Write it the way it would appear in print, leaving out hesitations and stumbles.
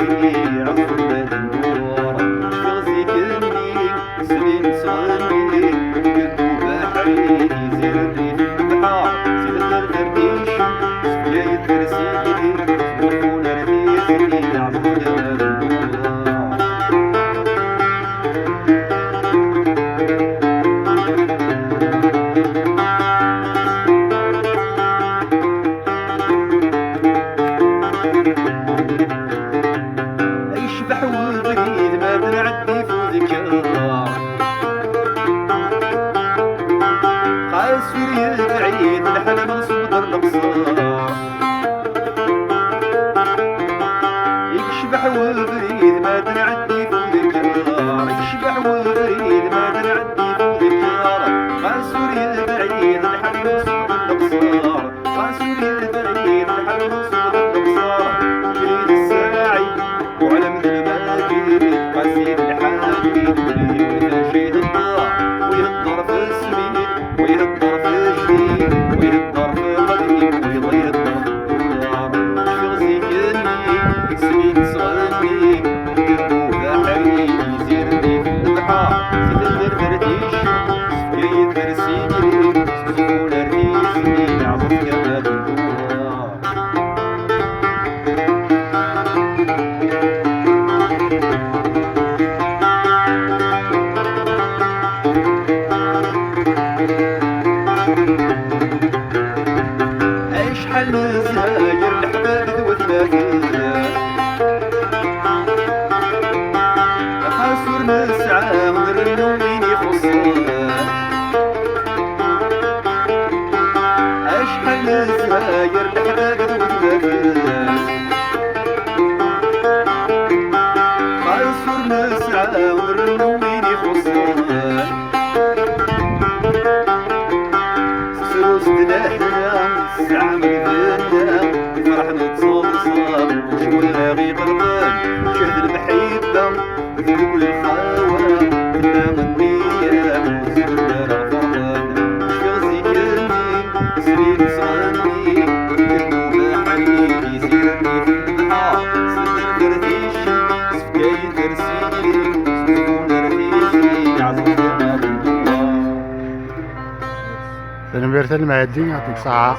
في عصر النور يغزيكني سنين صغني قلبو بحري يزير الريف البحر سيد الدرديش يا يترسيلي سبحون رفيقي عصر النور يشبح والبريد ما بنعدي فوذك قاسور يبعيد الحلم الصدر القصار يشبح والبريد ما بنعدي فوذك يشبح والبريد ما بنعدي فوذك قاسور يبعيد الحلم الصدر القصار قاسور يبعيد الحلم الصدر القصار يريد الساعي وعلم الماجد قصيد الحاجد واللي يناشد الدار ويهضر في السبيل ويهضر في الجديد ويهضر في القديم ويهضر في الدار يغزيني سنين صغني قلبو بحري يزيرني في البحر سيد الدرديش سفيا يترسيلي سفون الريسي عصر جمال الدار شحال من زهاير الحباب ذوتنا فيها خاسور نسعى ونرنو مين يخصها شحال من زهاير الحباب ذوتنا فيها خاسور نسعى ونرنو مين يخصها سروس دلاحنا الساعة مقدنا فرح نتصوصب شوية غي قلبان شهد المحبة ذنوب الخاوة تنام النية وزرنا رفضان يغزيني سنين صغني قلبو بحري يزيرني في البحر سد الدرديش سفكاي ترسيلي سفون رفيقي عصر جمال الدوار. Benim vertelim Eddin, artık sağa.